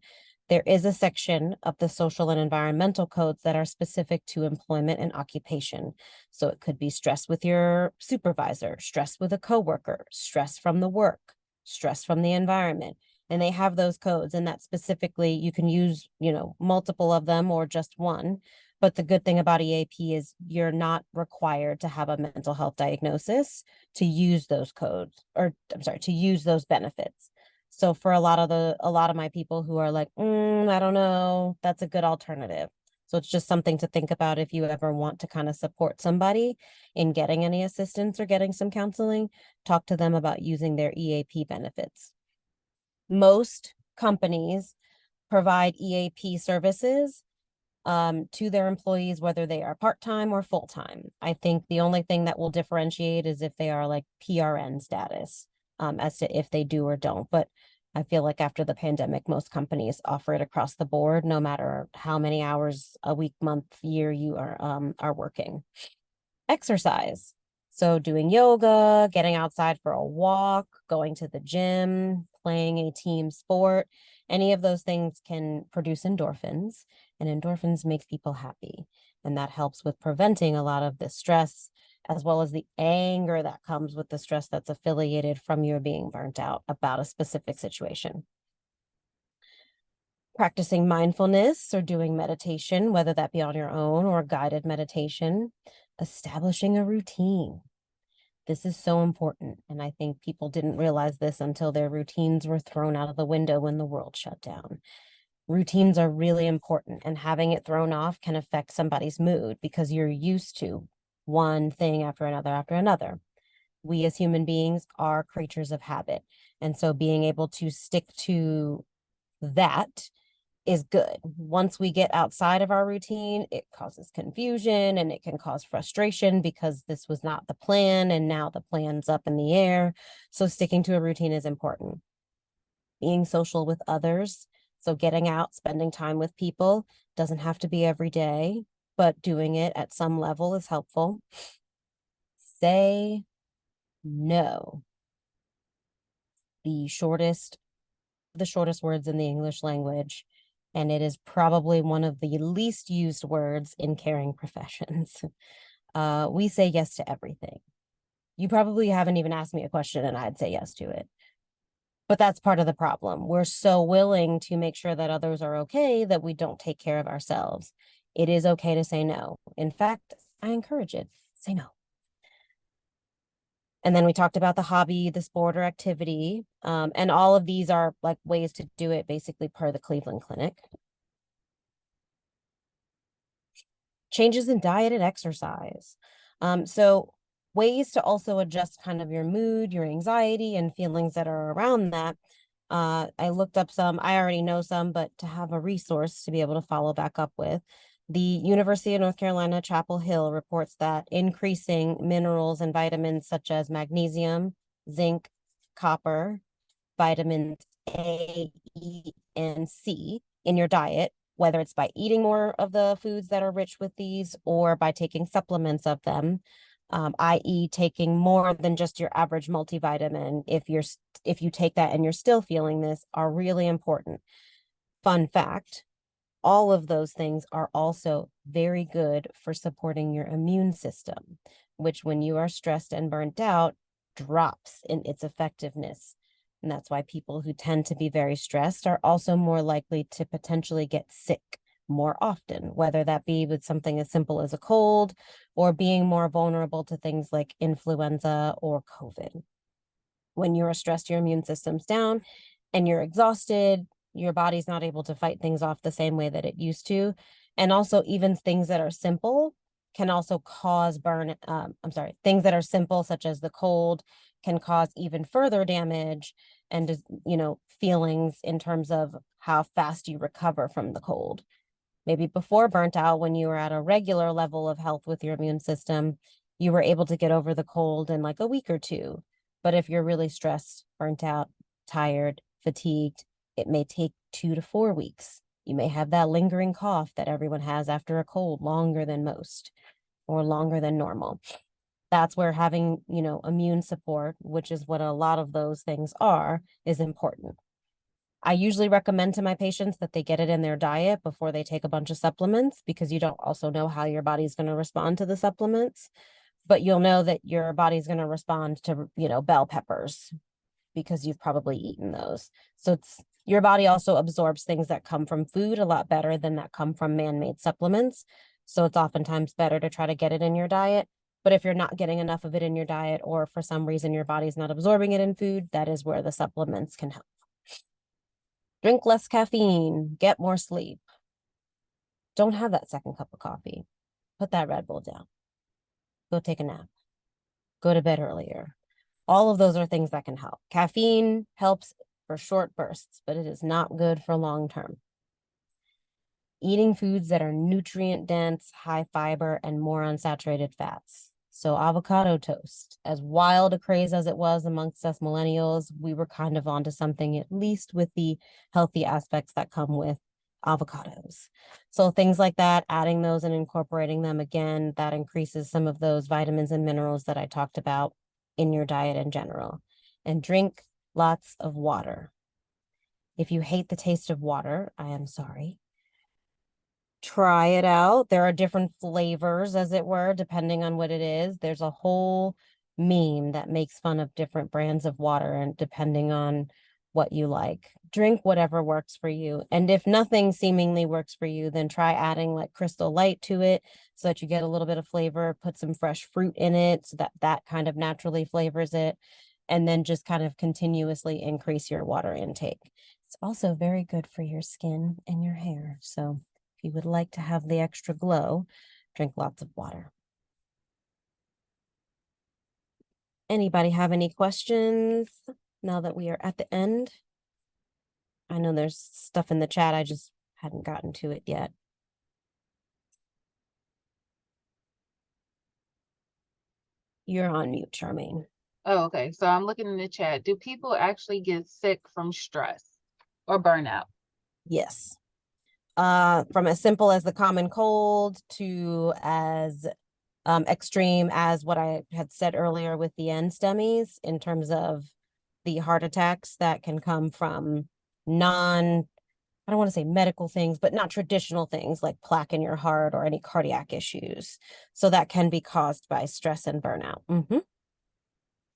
There is a section of the social and environmental codes that are specific to employment and occupation. So it could be stress with your supervisor, stress with a coworker, stress from the work, stress from the environment. And they have those codes, and that specifically you can use, multiple of them or just one. But the good thing about EAP is you're not required to have a mental health diagnosis to use those codes, or I'm sorry, to use those benefits. So for a lot of my people who are like, I don't know, that's a good alternative. So it's just something to think about if you ever want to kind of support somebody in getting any assistance or getting some counseling, talk to them about using their EAP benefits. Most companies provide EAP services to their employees, whether they are part-time or full-time. I think the only thing that will differentiate is if they are like PRN status, as to if they do or don't. But I feel like after the pandemic, most companies offer it across the board, no matter how many hours a week, month, year you are working. Exercise. So doing yoga, getting outside for a walk, going to the gym, playing a team sport, any of those things can produce endorphins, and endorphins make people happy. And that helps with preventing a lot of the stress, as well as the anger that comes with the stress that's affiliated from your being burnt out about a specific situation. Practicing mindfulness or doing meditation, whether that be on your own or guided meditation. Establishing a routine. This is so important. And I think people didn't realize this until their routines were thrown out of the window when the world shut down. Routines are really important, and having it thrown off can affect somebody's mood because you're used to one thing after another. We as human beings are creatures of habit. And so being able to stick to that is good. Once we get outside of our routine, it causes confusion and it can cause frustration because this was not the plan and now the plan's up in the air. So sticking to a routine is important. Being social with others. So getting out, spending time with people doesn't have to be every day, but doing it at some level is helpful. Say no. The shortest words in the English language, and it is probably one of the least used words in caring professions. We say yes to everything. You probably haven't even asked me a question and I'd say yes to it. But that's part of the problem. We're so willing to make sure that others are okay that we don't take care of ourselves. It is okay to say no. In fact, I encourage it. Say no. And then we talked about the hobby, the sport or activity. And all of these are like ways to do it basically per the Cleveland Clinic. Changes in diet and exercise. So ways to also adjust kind of your mood, your anxiety and feelings that are around that. I looked up some, I already know some, but to have a resource to be able to follow back up with. The University of North Carolina, Chapel Hill reports that increasing minerals and vitamins such as magnesium, zinc, copper, vitamins A, B, and C in your diet, whether it's by eating more of the foods that are rich with these or by taking supplements of them, i.e. taking more than just your average multivitamin, if you take that and you're still feeling this, are really important. Fun fact, all of those things are also very good for supporting your immune system, which when you are stressed and burnt out, drops in its effectiveness. And that's why people who tend to be very stressed are also more likely to potentially get sick more often, whether that be with something as simple as a cold or being more vulnerable to things like influenza or COVID. When you're stressed, your immune system's down and you're exhausted, your body's not able to fight things off the same way that it used to. And also even things that are simple can also cause things that are simple, such as the cold, can cause even further damage and, feelings in terms of how fast you recover from the cold. Maybe before burnt out, when you were at a regular level of health with your immune system, you were able to get over the cold in like a week or two. But if you're really stressed, burnt out, tired, fatigued, it may take 2 to 4 weeks. You may have that lingering cough that everyone has after a cold longer than most or longer than normal. That's where having, immune support, which is what a lot of those things are, is important. I usually recommend to my patients that they get it in their diet before they take a bunch of supplements, because you don't also know how your body's going to respond to the supplements, but you'll know that your body's going to respond to, bell peppers because you've probably eaten those. So your body also absorbs things that come from food a lot better than that come from man-made supplements. So it's oftentimes better to try to get it in your diet. But if you're not getting enough of it in your diet, or for some reason your body's not absorbing it in food, that is where the supplements can help. Drink less caffeine, get more sleep. Don't have that second cup of coffee. Put that Red Bull down. Go take a nap. Go to bed earlier. All of those are things that can help. Caffeine helps for short bursts, but it is not good for long term. Eating foods that are nutrient dense, high fiber, and more unsaturated fats. So avocado toast, as wild a craze as it was amongst us millennials, we were kind of onto something, at least with the healthy aspects that come with avocados. So things like that, adding those and incorporating them, again, that increases some of those vitamins and minerals that I talked about in your diet in general. And drink lots of water. If you hate the taste of water, I am sorry. Try it out. There are different flavors, as it were, depending on what it is. There's a whole meme that makes fun of different brands of water, and depending on what you like, drink whatever works for you. And if nothing seemingly works for you, then try adding like Crystal Light to it so that you get a little bit of flavor. Put some fresh fruit in it so that that kind of naturally flavors it. And then just kind of continuously increase your water intake. It's also very good for your skin and your hair. So if you would like to have the extra glow, drink lots of water. Anybody have any questions now that we are at the end? I know there's stuff in the chat. I just hadn't gotten to it yet. You're on mute, Charmaine. Oh, okay. So I'm looking in the chat. Do people actually get sick from stress or burnout? Yes. From as simple as the common cold to as extreme as what I had said earlier with the NSTEMIs, in terms of the heart attacks that can come from I don't want to say medical things, but not traditional things like plaque in your heart or any cardiac issues. So that can be caused by stress and burnout. Mm-hmm.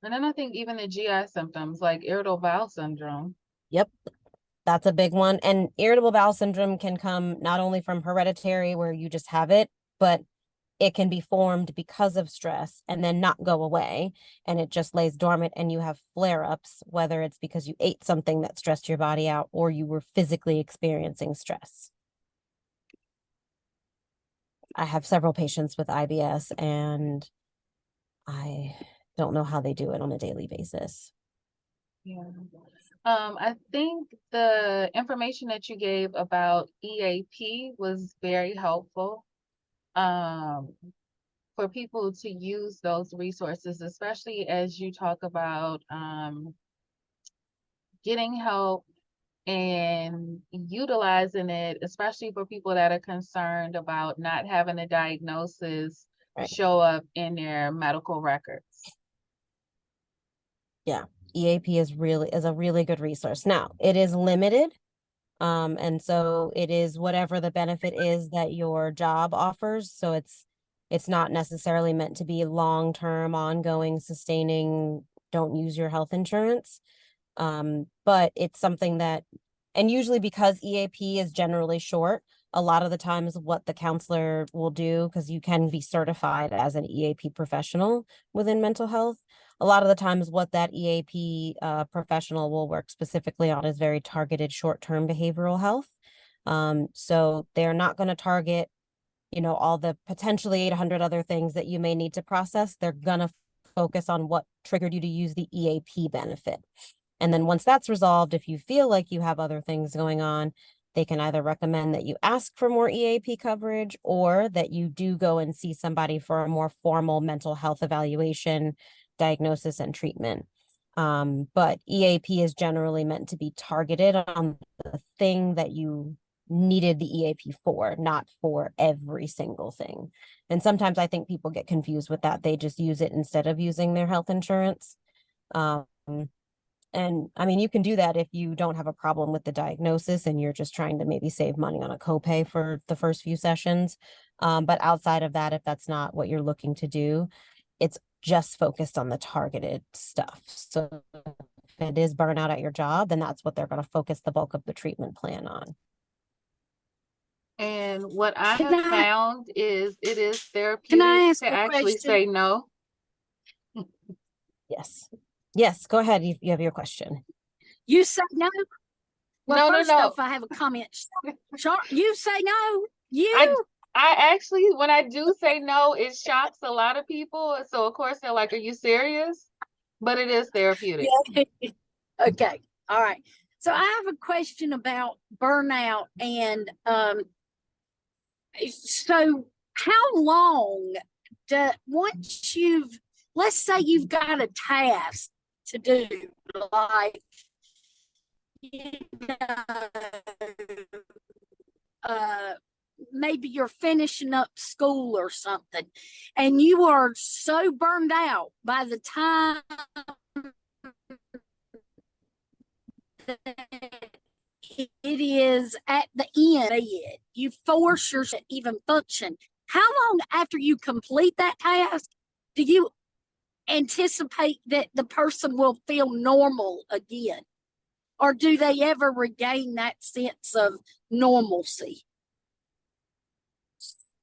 And then I think even the GI symptoms like irritable bowel syndrome. Yep. That's a big one. And irritable bowel syndrome can come not only from hereditary, where you just have it, but it can be formed because of stress and then not go away. And it just lays dormant and you have flare-ups, whether it's because you ate something that stressed your body out or you were physically experiencing stress. I have several patients with IBS and I don't know how they do it on a daily basis. Yeah. I think the information that you gave about EAP was very helpful for people to use those resources, especially as you talk about getting help and utilizing it, especially for people that are concerned about not having a diagnosis Right. show up in their medical records. Yeah, EAP is a really good resource. Now, it is limited. And so it is whatever the benefit is that your job offers. So it's not necessarily meant to be long-term, ongoing, sustaining, don't use your health insurance. But it's something that, and usually because EAP is generally short, a lot of the times what the counselor will do, because you can be certified as an EAP professional within mental health, a lot of the times what that EAP professional will work specifically on is very targeted short-term behavioral health. So they're not going to target, all the potentially 800 other things that you may need to process. They're going to focus on what triggered you to use the EAP benefit. And then once that's resolved, if you feel like you have other things going on, they can either recommend that you ask for more EAP coverage or that you do go and see somebody for a more formal mental health evaluation, diagnosis, and treatment. But EAP is generally meant to be targeted on the thing that you needed the EAP for, not for every single thing. And sometimes I think people get confused with that. They just use it instead of using their health insurance. And I mean, you can do that if you don't have a problem with the diagnosis and you're just trying to maybe save money on a copay for the first few sessions. But outside of that, if that's not what you're looking to do, it's just focused on the targeted stuff. So if it is burnout at your job, then that's what they're going to focus the bulk of the treatment plan on. And what I Can have I- found is it is Can I therapeutic ask to a actually question? say no. Yes, go ahead. You have your question. You say no? Well, No. first off, I have a comment. You say no? I actually, when I do say no, it shocks a lot of people. So of course they're like, "Are you serious?" But it is therapeutic. Yeah. Okay. All right. So I have a question about burnout and so how long once let's say you've got a task to do, like maybe you're finishing up school or something, and you are so burned out by the time it is at the end, you force yourself to even function. How long after you complete that task do you anticipate that the person will feel normal again? Or do they ever regain that sense of normalcy?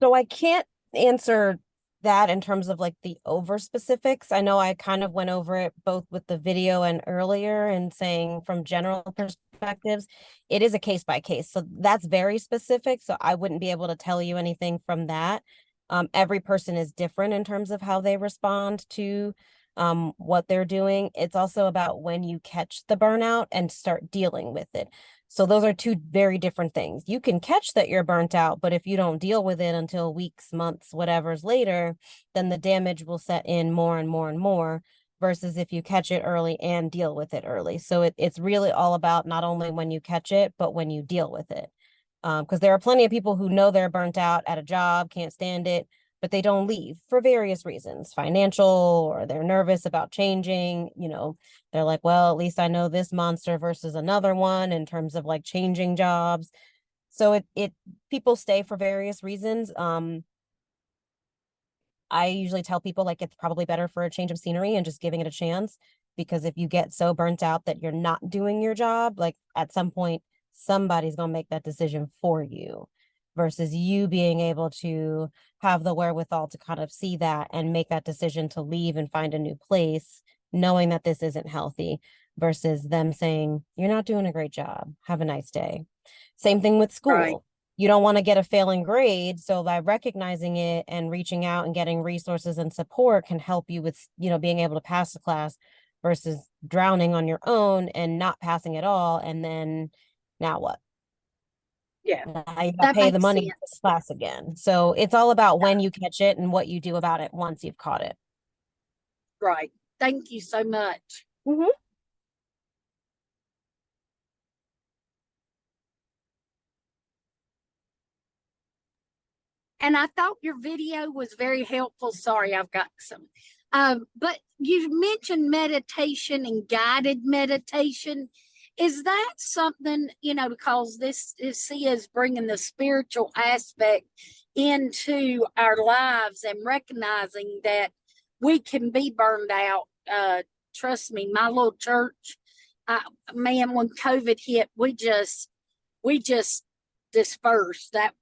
So I can't answer that in terms of like the over specifics. I know I kind of went over it both with the video and earlier and saying from general perspectives, it is a case by case. So that's very specific. So I wouldn't be able to tell you anything from that. Every person is different in terms of how they respond to what they're doing. It's also about when you catch the burnout and start dealing with it. So those are two very different things. You can catch that you're burnt out, but if you don't deal with it until weeks, months, whatever's later, then the damage will set in more and more and more versus if you catch it early and deal with it early. So it's really all about not only when you catch it, but when you deal with it. Because there are plenty of people who know they're burnt out at a job, can't stand it, but they don't leave for various reasons, financial, or they're nervous about changing, they're like, well, at least I know this monster versus another one in terms of like changing jobs. So people stay for various reasons. I usually tell people like it's probably better for a change of scenery and just giving it a chance, because if you get so burnt out that you're not doing your job, like at some point, somebody's going to make that decision for you versus you being able to have the wherewithal to kind of see that and make that decision to leave and find a new place, knowing that this isn't healthy versus them saying, you're not doing a great job. Have a nice day. Same thing with school. Right. You don't want to get a failing grade. So by recognizing it and reaching out and getting resources and support can help you with, being able to pass the class versus drowning on your own and not passing at all. And then now what? Yeah, Now you got to that pay the makes money for sense. the class again. So it's all about when you catch it and what you do about it once you've caught it. Right. Thank you so much. Mm-hmm. and I thought your video was very helpful. Sorry, I've got some. But you mentioned meditation and guided meditation. Is that something, because this is bringing the spiritual aspect into our lives and recognizing that we can be burned out. Trust me, my little church, man, when COVID hit, we just dispersed. That,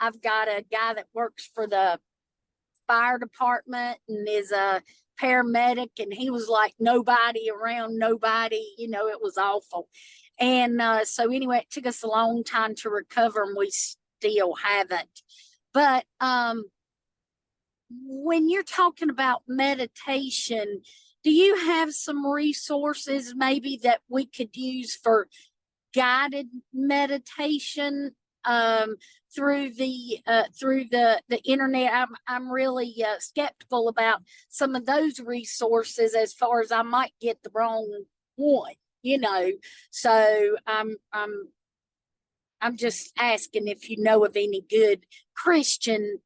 I've got a guy that works for the fire department and is a paramedic, and he was like nobody around nobody. It was awful. And so anyway, it took us a long time to recover, and we still haven't. But when you're talking about meditation, do you have some resources maybe that we could use for guided meditation through the internet? I'm really skeptical about some of those resources, as far as I might get the wrong one, so I'm just asking if you know of any good Christian,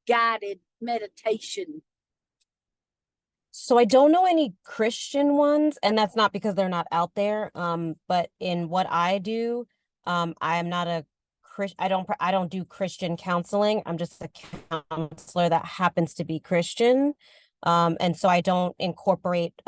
guided meditation. So I don't know any Christian ones, and that's not because they're not out there. But in what I do, I am not a I don't do Christian counseling. I'm just a counselor that happens to be Christian. And so I don't incorporate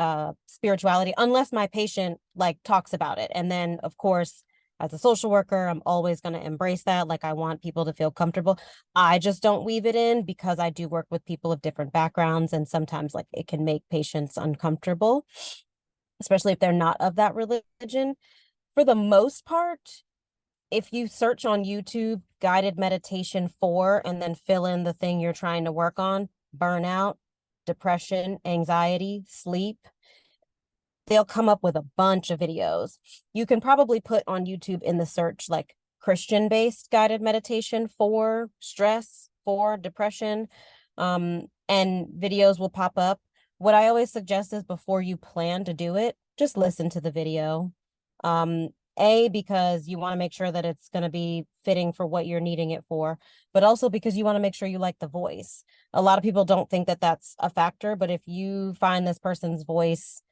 spirituality unless my patient talks about it. And then of course, as a social worker, I'm always going to embrace that. I want people to feel comfortable. I just don't weave it in because I do work with people of different backgrounds, and sometimes it can make patients uncomfortable, especially if they're not of that religion. For the most part, if you search on YouTube guided meditation for, and then fill in the thing you're trying to work on, burnout, depression, anxiety, sleep, they'll come up with a bunch of videos. You can probably put on YouTube in the search Christian-based guided meditation for stress, for depression, and videos will pop up. What I always suggest is, before you plan to do it, just listen to the video. Because you want to make sure that it's going to be fitting for what you're needing it for, but also because you want to make sure you like the voice. A lot of people don't think that that's a factor, but if you find this person's voice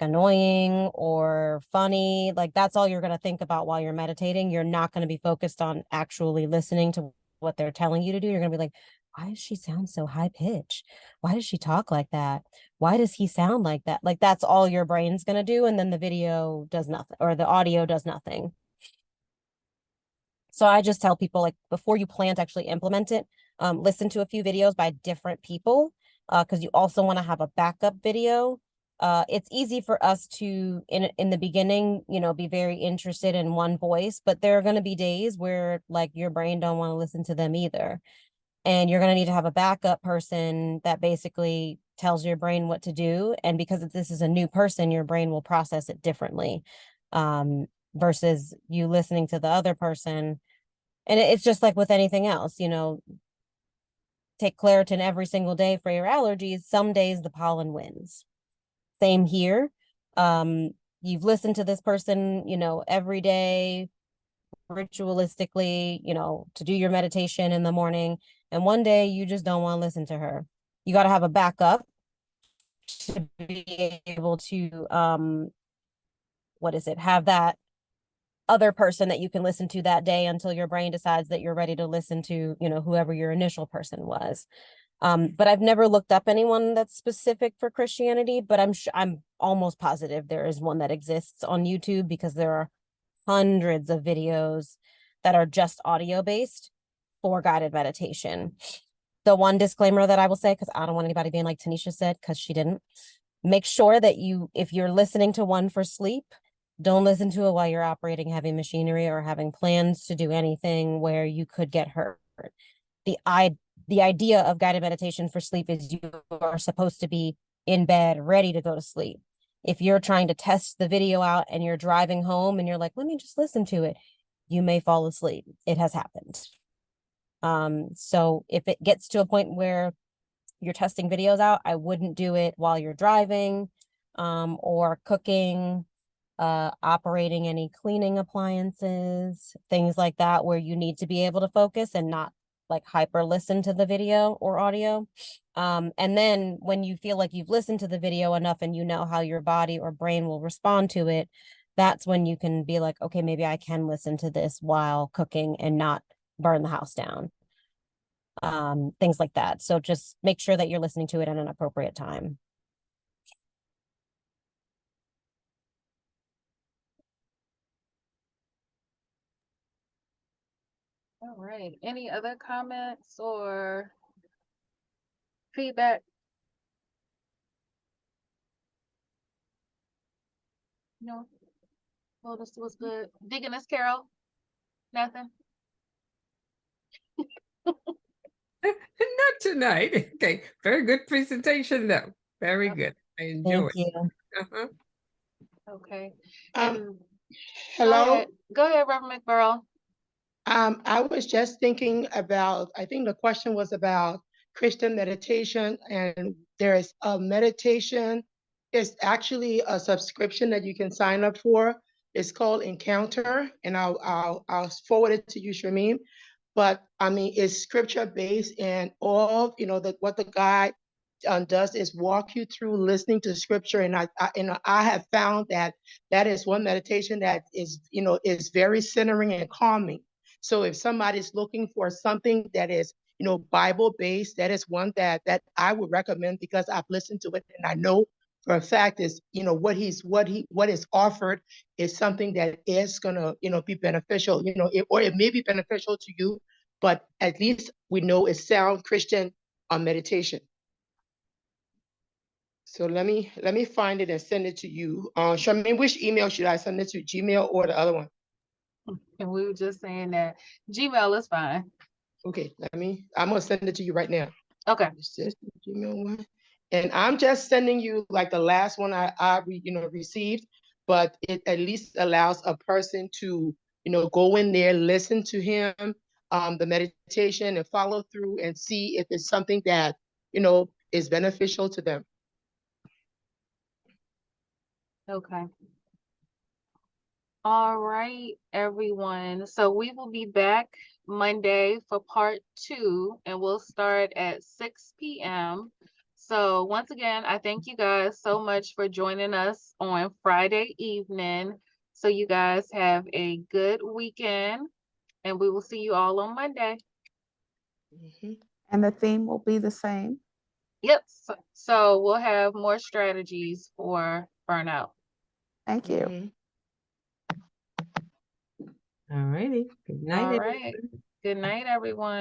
annoying or funny, that's all you're going to think about while you're meditating. You're not going to be focused on actually listening to what they're telling you to do. You're going to be like, why does she sound so high pitched? Why does she talk like that? Why does he sound like that? That's all your brain's going to do. And then the video does nothing, or the audio does nothing. So I just tell people, before you plan to actually implement it, listen to a few videos by different people, because you also want to have a backup video. It's easy for us to, in the beginning, be very interested in one voice, but there are going to be days where your brain don't want to listen to them either. And you're going to need to have a backup person that basically tells your brain what to do. And because this is a new person, your brain will process it differently, versus you listening to the other person. And it's just like with anything else, take Claritin every single day for your allergies. Some days the pollen wins. Same here. You've listened to this person, every day, ritualistically, to do your meditation in the morning. And one day you just don't want to listen to her. You got to have a backup to be able to, have that other person that you can listen to that day until your brain decides that you're ready to listen to, whoever your initial person was. But I've never looked up anyone that's specific for Christianity, but I'm almost positive there is one that exists on YouTube, because there are hundreds of videos that are just audio based for guided meditation. The one disclaimer that I will say, because I don't want anybody being like Tanisha said, because she didn't, make sure that if you're listening to one for sleep, don't listen to it while you're operating heavy machinery or having plans to do anything where you could get hurt. The idea of guided meditation for sleep is you are supposed to be in bed, ready to go to sleep. If you're trying to test the video out and you're driving home and you're like, let me just listen to it, you may fall asleep. It has happened. So if it gets to a point where you're testing videos out, I wouldn't do it while you're driving, or cooking, operating any cleaning appliances, things like that, where you need to be able to focus and not like hyper listen to the video or audio. And then when you feel like you've listened to the video enough and you know how your body or brain will respond to it, that's when you can be like, okay, maybe I can listen to this while cooking and not burn the house down. Things like that. So just make sure that you're listening to it at an appropriate time. All right. Any other comments or feedback? No. Well, this was good. Deaconess Carol? Nothing? Not tonight. Okay, very good presentation though. Very good. I enjoyed Thank you. it. Okay. Um, And hello. Go ahead, Reverend McBurrow. I was just thinking about, I think the question was about Christian meditation, and there is a meditation. It's actually a subscription that you can sign up for. It's called Encounter, and I'll forward it to you, Shamim. But I mean, it's scripture based, and all what the guy does is walk you through listening to scripture. And I have found that that is one meditation that is very centering and calming. So if somebody's looking for something that is Bible based, that is one that I would recommend, because I've listened to it and I know for a fact is what is offered is something that is gonna be beneficial. Or it may be beneficial to you, but at least we know it's sound Christian meditation. So let me find it and send it to you. Charmaine, which email should I send it to? Gmail or the other one? And we were just saying that Gmail is fine. Okay, I'm gonna send it to you right now. Okay. Is this the Gmail one? And I'm just sending you like the last one I received, but it at least allows a person to go in there, listen to him, the meditation, and follow through and see if it's something that is beneficial to them. Okay. All right, everyone. So we will be back Monday for part 2, and we'll start at 6 p.m. So once again, I thank you guys so much for joining us on Friday evening. So you guys have a good weekend, and we will see you all on Monday. And the theme will be the same. Yep. So we'll have more strategies for burnout. Thank you. All righty. Good night. All right. Good night, everyone.